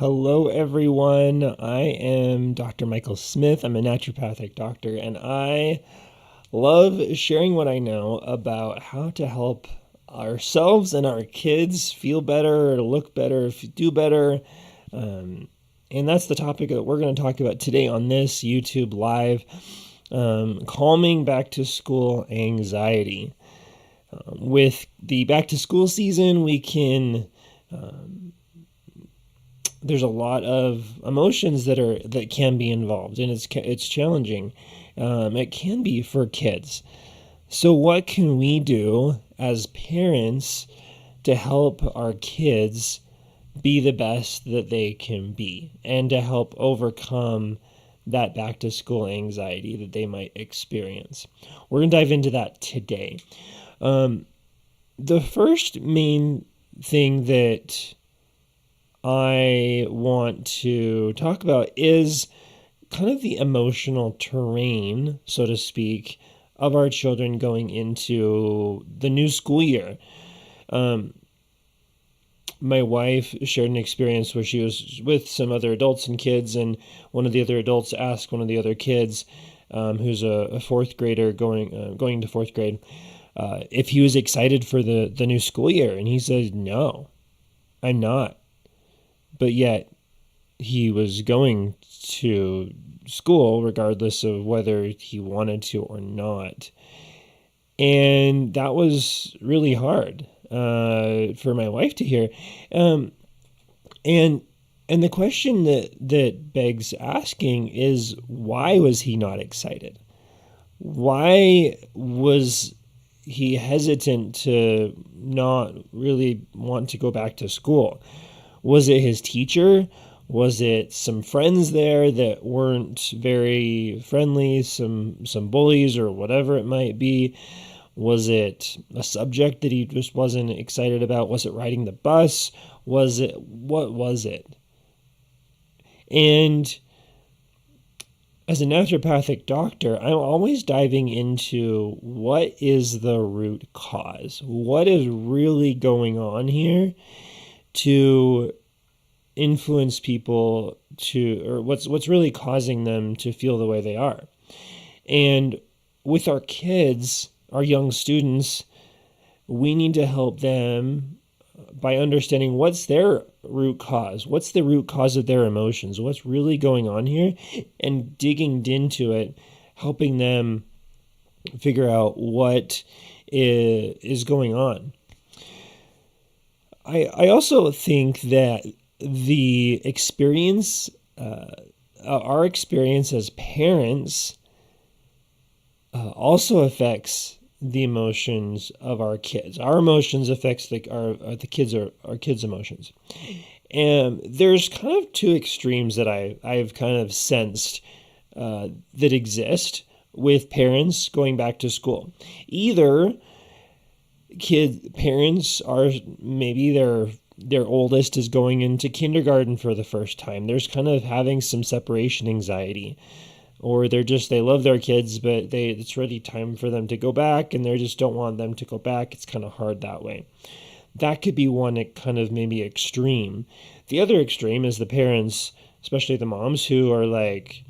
Hello, everyone. I am Dr. Michael Smith. I'm a naturopathic doctor, and I love sharing what I know about how to help ourselves and our kids feel better, look better, do better. And that's the topic that we're going to talk about today on this YouTube Live, calming back to school anxiety. With the back to school season, we can... there's a lot of emotions that can be involved, and it's challenging. It can be for kids. So what can we do as parents to help our kids be the best that they can be, and to help overcome that back to school anxiety that they might experience? We're going to dive into that today. The first main thing that I want to talk about is kind of the emotional terrain, so to speak, of our children going into the new school year. My wife shared an experience where she was with some other adults and kids, and one of the other adults asked one of the other kids, who's a fourth grader going to fourth grade, if he was excited for the new school year. And he said, "No, I'm not." But yet he was going to school regardless of whether he wanted to or not. And that was really hard for my wife to hear. And the question that begs asking is, why was he not excited? Why was he hesitant to not really want to go back to school? Was it his teacher? Was it some friends there that weren't very friendly, some bullies or whatever it might be? Was it a subject that he just wasn't excited about? Was it riding the bus? What was it? And as a naturopathic doctor, I'm always diving into what is the root cause? What is really going on here to influence people or what's really causing them to feel the way they are. And with our kids, our young students, we need to help them by understanding what's their root cause, what's the root cause of their emotions, what's really going on here, and digging into it, helping them figure out what is going on. I also think that the experience, our experience as parents, also affects the emotions of our kids. Our emotions affects the kids' emotions. And there's kind of two extremes that I've kind of sensed that exist with parents going back to school. Either parents are, maybe their oldest is going into kindergarten for the first time. There's kind of having some separation anxiety, or they love their kids, but it's really time for them to go back, and they just don't want them to go back. It's kind of hard that way. That could be one kind of maybe extreme. The other extreme is the parents, especially the moms, who are like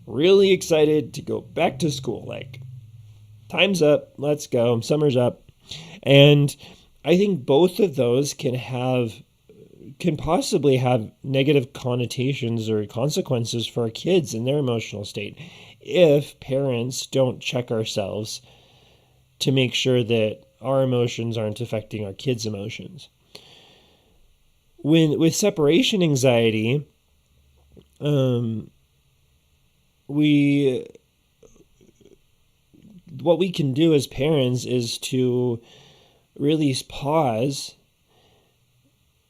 really excited to go back to school. Like, time's up, let's go, summer's up. And I think both of those can possibly have negative connotations or consequences for our kids and their emotional state if parents don't check ourselves to make sure that our emotions aren't affecting our kids' emotions. With separation anxiety, what we can do as parents is to really pause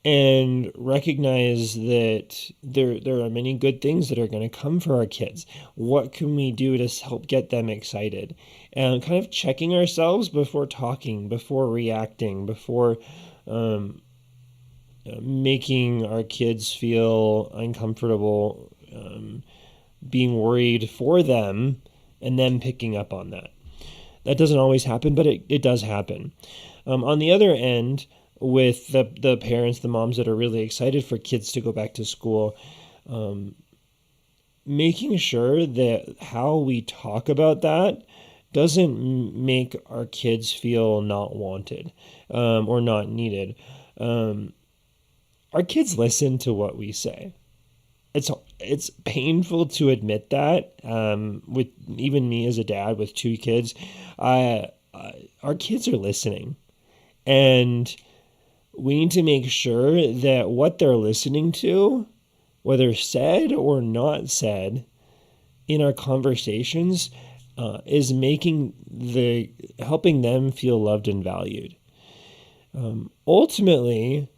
and recognize that there are many good things that are going to come for our kids. What can we do to help get them excited? And kind of checking ourselves before talking, before reacting, before making our kids feel uncomfortable, being worried for them, and then picking up on that. That doesn't always happen, but it does happen. On the other end, with the parents, the moms that are really excited for kids to go back to school, making sure that how we talk about that doesn't make our kids feel not wanted or not needed. Our kids listen to what we say. It's painful to admit that. With even me as a dad with two kids, our kids are listening, and we need to make sure that what they're listening to, whether said or not said, in our conversations, is helping them feel loved and valued. Ultimately,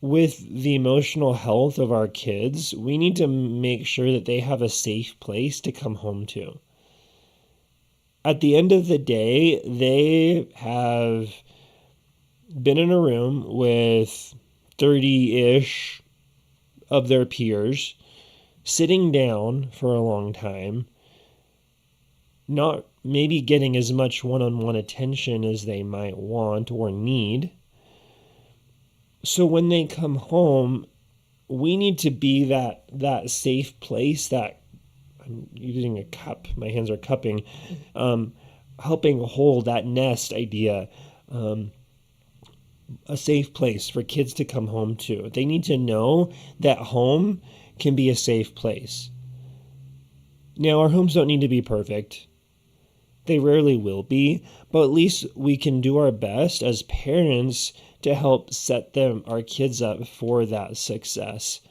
with the emotional health of our kids, we need to make sure that they have a safe place to come home to. At the end of the day, they have been in a room with 30-ish of their peers, sitting down for a long time, not maybe getting as much one-on-one attention as they might want or need. So when they come home, we need to be that safe place, that I'm using a cup, my hands are cupping, helping hold that nest idea, a safe place for kids to come home to. They need to know that home can be a safe place. Now, our homes don't need to be perfect. They rarely will be, but at least we can do our best as parents to help set our kids up for that success,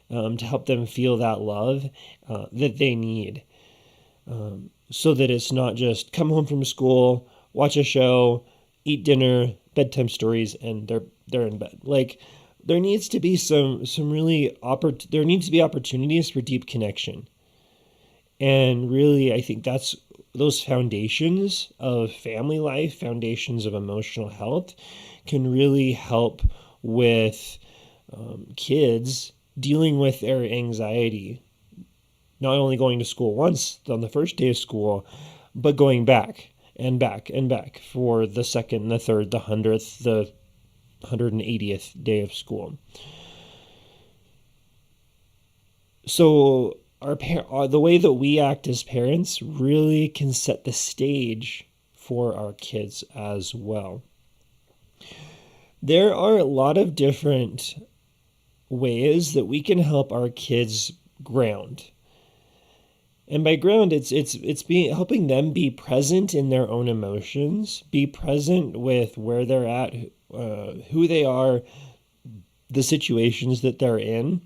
to help them feel that love that they need, so that it's not just come home from school, watch a show, eat dinner, bedtime stories, and they're in bed. Like, there needs to be there needs to be opportunities for deep connection. And really, I think that's those foundations of family life, foundations of emotional health, can really help with kids dealing with their anxiety, not only going to school once on the first day of school, but going back and back and back for the second, the third, the 100th, the 180th day of school. So the way that we act as parents really can set the stage for our kids as well. There are a lot of different ways that we can help our kids ground. And by ground, it's helping them be present in their own emotions, be present with where they're at, who they are, the situations that they're in.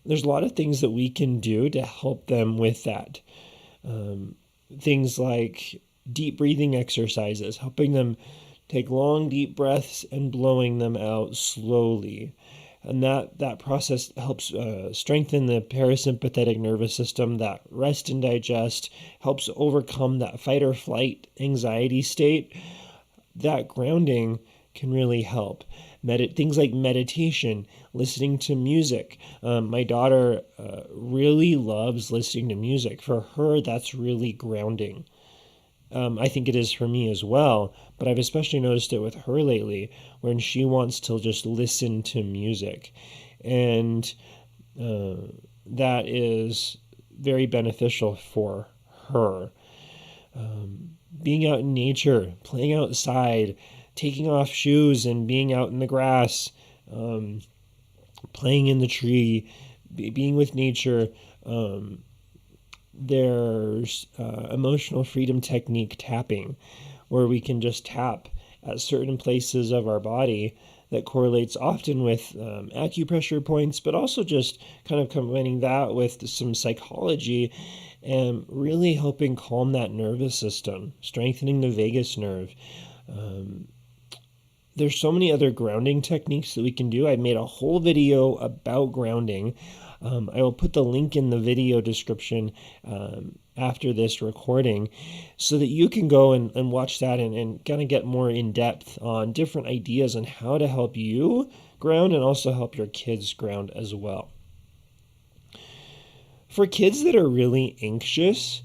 There's a lot of things that we can do to help them with that. Things like deep breathing exercises, helping them take long, deep breaths and blowing them out slowly. And that process helps strengthen the parasympathetic nervous system, that rest and digest, helps overcome that fight or flight anxiety state. That grounding can really help. Things like meditation, listening to music. My daughter really loves listening to music. For her, that's really grounding. I think it is for me as well, but I've especially noticed it with her lately, when she wants to just listen to music. And that is very beneficial for her. Being out in nature, playing outside, taking off shoes and being out in the grass, playing in the tree, being with nature. There's emotional freedom technique tapping, where we can just tap at certain places of our body that correlates often with acupressure points, but also just kind of combining that with some psychology and really helping calm that nervous system, strengthening the vagus nerve. There's so many other grounding techniques that we can do. I made a whole video about grounding. I will put the link in the video description after this recording, so that you can go and watch that and kind of get more in depth on different ideas on how to help you ground and also help your kids ground as well. For kids that are really anxious,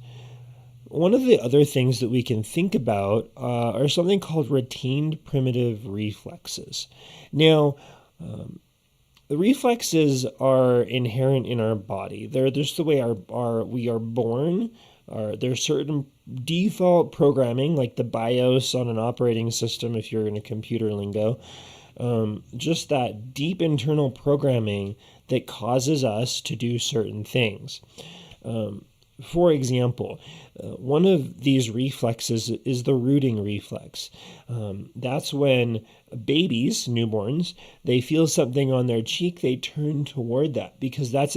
One of the other things that we can think about are something called retained primitive reflexes. Now, the reflexes are inherent in our body. They're just the way we are born. There's certain default programming, like the BIOS on an operating system, if you're in a computer lingo. Just that deep internal programming that causes us to do certain things. For example, one of these reflexes is the rooting reflex. That's when babies, newborns, they feel something on their cheek, they turn toward that because that's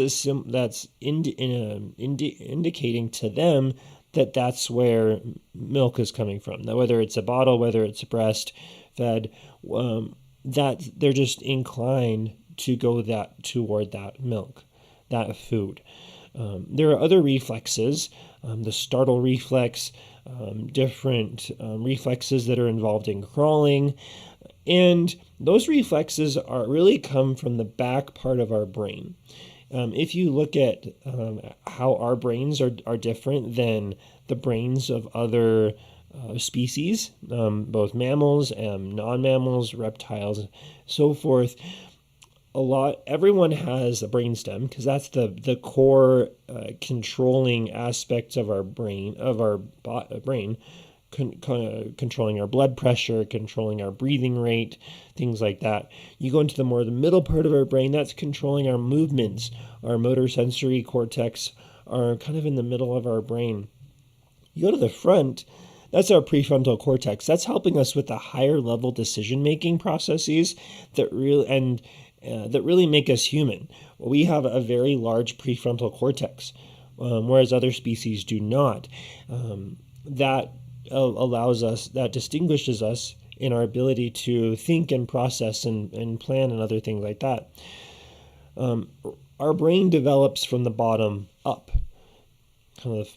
indicating to them that that's where milk is coming from. Now, whether it's a bottle, whether it's a breast fed, that they're just inclined to go toward that milk, that food. There are other reflexes, the startle reflex, different reflexes that are involved in crawling, and those reflexes really come from the back part of our brain. If you look at how our brains are different than the brains of other species, both mammals and non-mammals, reptiles, so forth, everyone has a brainstem because that's the core controlling aspects of our brain, controlling our blood pressure, controlling our breathing rate, things like that. You go into the middle part of our brain, that's controlling our movements. Our motor sensory cortex are kind of in the middle of our brain. You go to the front, that's our prefrontal cortex. That's helping us with the higher level decision-making processes that really make us human. We have a very large prefrontal cortex, whereas other species do not. That distinguishes us in our ability to think and process and plan and other things like that. Our brain develops from the bottom up, kind of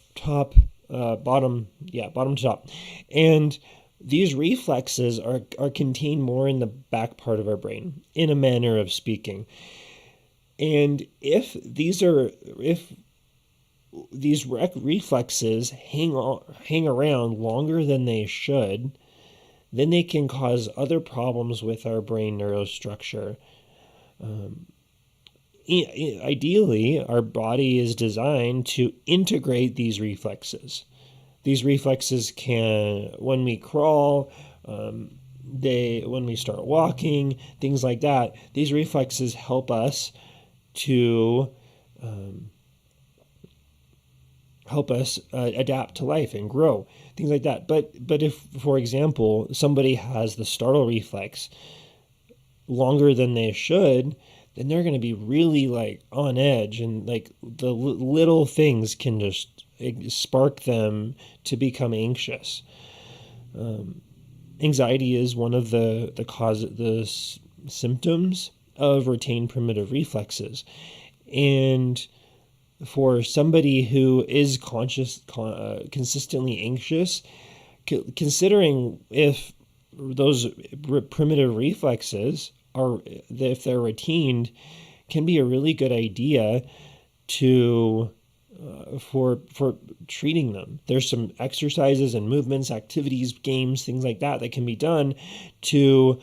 bottom to top. And these reflexes are contained more in the back part of our brain, in a manner of speaking. And if these reflexes hang around longer than they should, then they can cause other problems with our brain neurostructure. Ideally, our body is designed to integrate these reflexes. These reflexes can, when we crawl, when we start walking, things like that, these reflexes help us to adapt to life and grow, things like that. But if, for example, somebody has the startle reflex longer than they should, then they're going to be really on edge, and the little things can just spark them to become anxious. Anxiety is one of the symptoms of retained primitive reflexes, and for somebody who is consistently anxious, considering if those primitive reflexes if they're retained, can be a really good idea for treating them. There's some exercises and movements, activities, games, things like that can be done to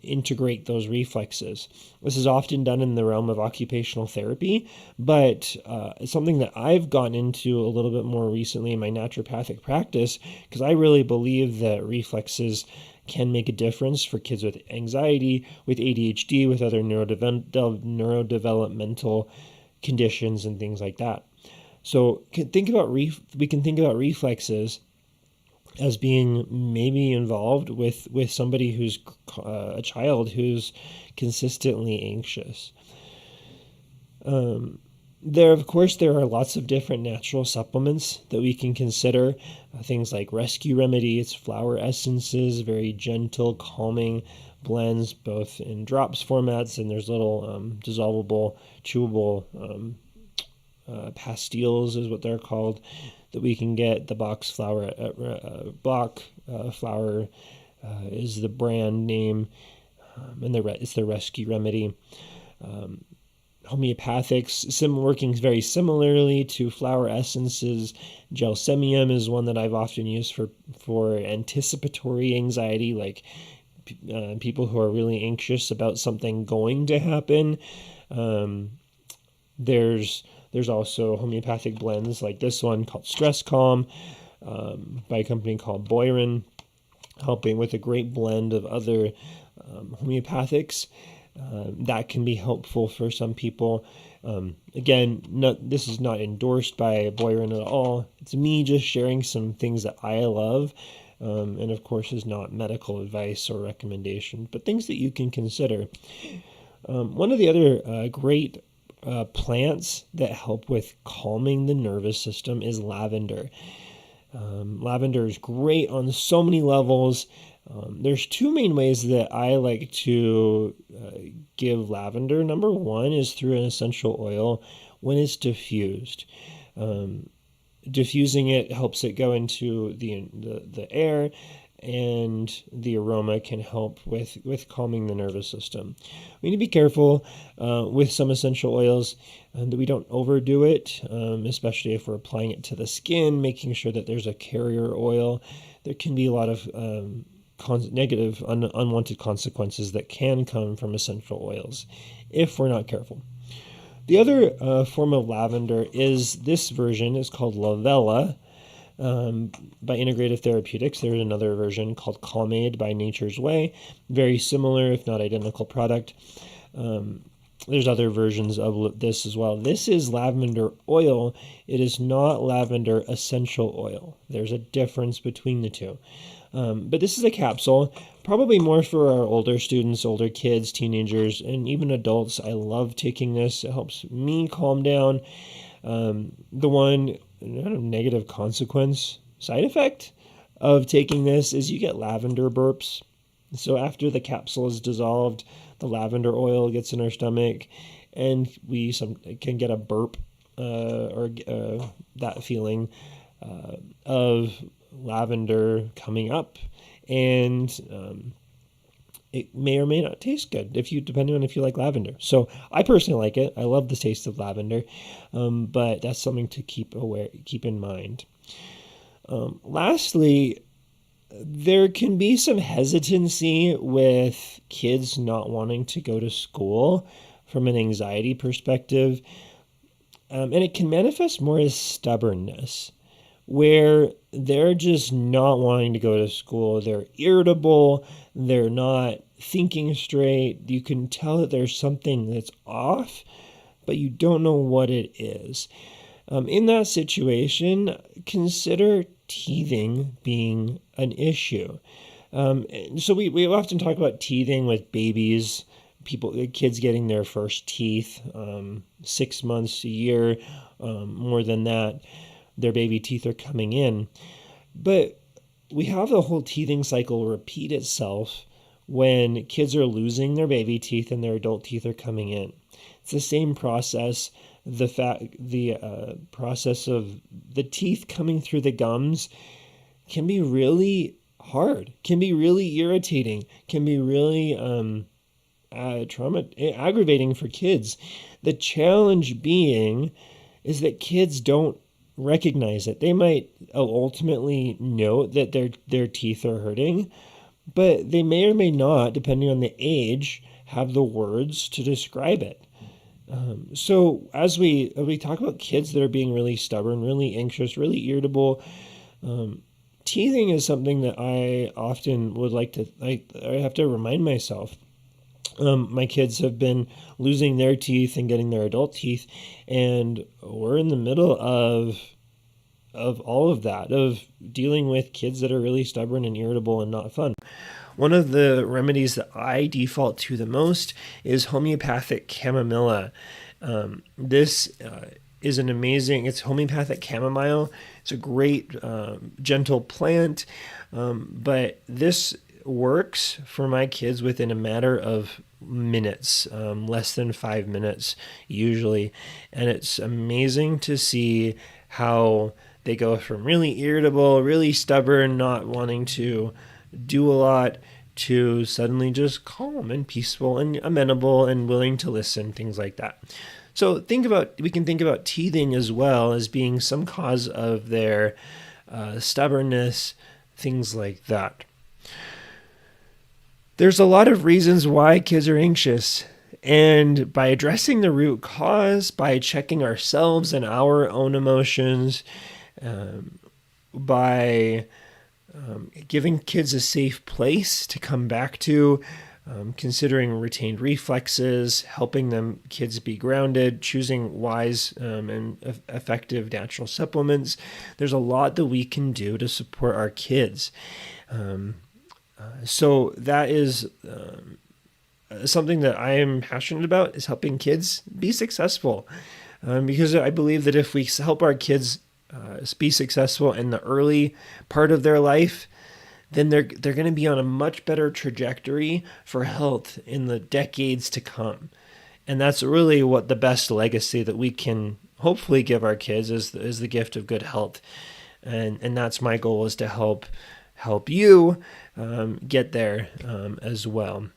integrate those reflexes. This is often done in the realm of occupational therapy, but it's something that I've gotten into a little bit more recently in my naturopathic practice, because I really believe that reflexes can make a difference for kids with anxiety, with ADHD, with other neurodevelopmental conditions and things like that. So we can think about reflexes as being maybe involved with somebody who's a child who's consistently anxious. There are lots of different natural supplements that we can consider. Things like rescue remedies, flower essences, very gentle, calming blends, both in drops formats, and there's little dissolvable, chewable pastilles is what they're called, that we can get. The Bach flower is the brand name, and it's the rescue remedy. homeopathics, working very similarly to flower essences. Gelsemium is one that I've often used for anticipatory anxiety, like people who are really anxious about something going to happen. There's also homeopathic blends like this one called Stress Calm by a company called Boyron, helping with a great blend of other homeopathics. That can be helpful for some people. Again, this is not endorsed by Boyron at all. It's me just sharing some things that I love, and of course is not medical advice or recommendation, but things that you can consider. One of the other great plants that help with calming the nervous system is lavender. Lavender is great on so many levels. There's two main ways that I like to give lavender. Number one is through an essential oil when it's diffused. Diffusing it helps it go into the air, and the aroma can help with calming the nervous system. We need to be careful with some essential oils that we don't overdo it, especially if we're applying it to the skin, making sure that there's a carrier oil. There can be a lot of negative, unwanted consequences that can come from essential oils if we're not careful. The other form of lavender is this version is called Lavella by Integrative Therapeutics. There's another version called Calmade by Nature's Way. Very similar, if not identical product. There's other versions of this as well. This is lavender oil. It is not lavender essential oil. There's a difference between the two. But this is a capsule, probably more for our older students, older kids, teenagers, and even adults. I love taking this. It helps me calm down. The one negative consequence, side effect of taking this is you get lavender burps. So after the capsule is dissolved, the lavender oil gets in our stomach, and we can get a burp or that feeling of lavender coming up, and it may or may not taste good depending on if you like lavender. So I personally like it. I love the taste of lavender, but that's something to keep in mind. Lastly, there can be some hesitancy with kids not wanting to go to school from an anxiety perspective, and it can manifest more as stubbornness, where they're just not wanting to go to school. They're irritable. They're not thinking straight. You can tell that there's something that's off, but you don't know what it is. In that situation, consider teething being an issue. So we often talk about teething with babies, kids getting their first teeth, 6 months, a year, more than that. Their baby teeth are coming in. But we have the whole teething cycle repeat itself when kids are losing their baby teeth and their adult teeth are coming in. It's the same process. The process of the teeth coming through the gums can be really hard, can be really irritating, can be really aggravating for kids. The challenge being is that kids don't recognize it. They might ultimately know that their teeth are hurting, but they may or may not, depending on the age, have the words to describe it. So as we talk about kids that are being really stubborn, really anxious, really irritable, teething is something that I often would I have to remind myself. My kids have been losing their teeth and getting their adult teeth, and we're in the middle of all of that, of dealing with kids that are really stubborn and irritable and not fun. One of the remedies that I default to the most is homeopathic chamomilla. This is an amazing, it's homeopathic chamomile. It's a great, gentle plant, but this works for my kids within a matter of minutes, less than 5 minutes usually. And it's amazing to see how they go from really irritable, really stubborn, not wanting to do a lot, to suddenly just calm and peaceful and amenable and willing to listen, things like that. So we can think about teething as well as being some cause of their stubbornness, things like that. There's a lot of reasons why kids are anxious. And by addressing the root cause, by checking ourselves and our own emotions, by giving kids a safe place to come back to, considering retained reflexes, helping them kids be grounded, choosing wise and effective natural supplements. There's a lot that we can do to support our kids. So that is something that I am passionate about, is helping kids be successful. Because I believe that if we help our kids be successful in the early part of their life, then they're going to be on a much better trajectory for health in the decades to come. And that's really what the best legacy that we can hopefully give our kids is the gift of good health. And that's my goal, is to help you get there as well.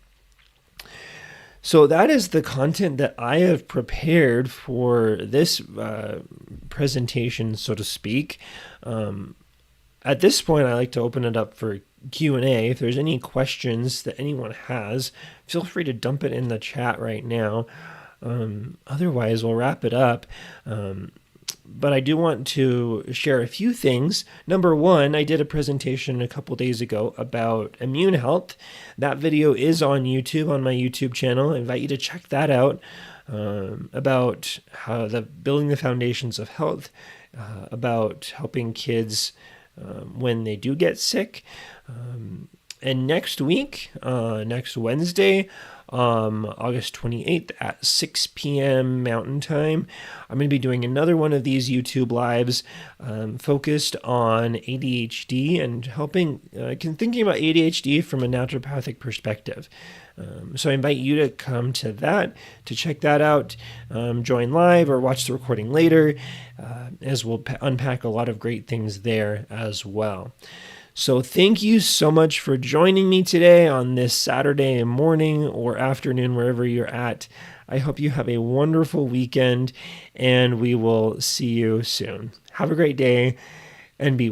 So that is the content that I have prepared for this presentation, so to speak. At this point, I like to open it up for Q&A. If there's any questions that anyone has, feel free to dump it in the chat right now. Otherwise, we'll wrap it up. But I do want to share a few things. Number one, I did a presentation a couple days ago about immune health. That video is on YouTube, on my YouTube channel. I invite you to check that out, about how building the foundations of health, about helping kids when they do get sick. And next week, next Wednesday, August 28th at 6 p.m. Mountain Time, I'm going to be doing another one of these YouTube lives focused on ADHD and thinking about ADHD from a naturopathic perspective. So I invite you to come to that, to check that out, join live or watch the recording later, as we'll unpack a lot of great things there as well. So thank you so much for joining me today on this Saturday morning or afternoon, wherever you're at. I hope you have a wonderful weekend, and we will see you soon. Have a great day, and be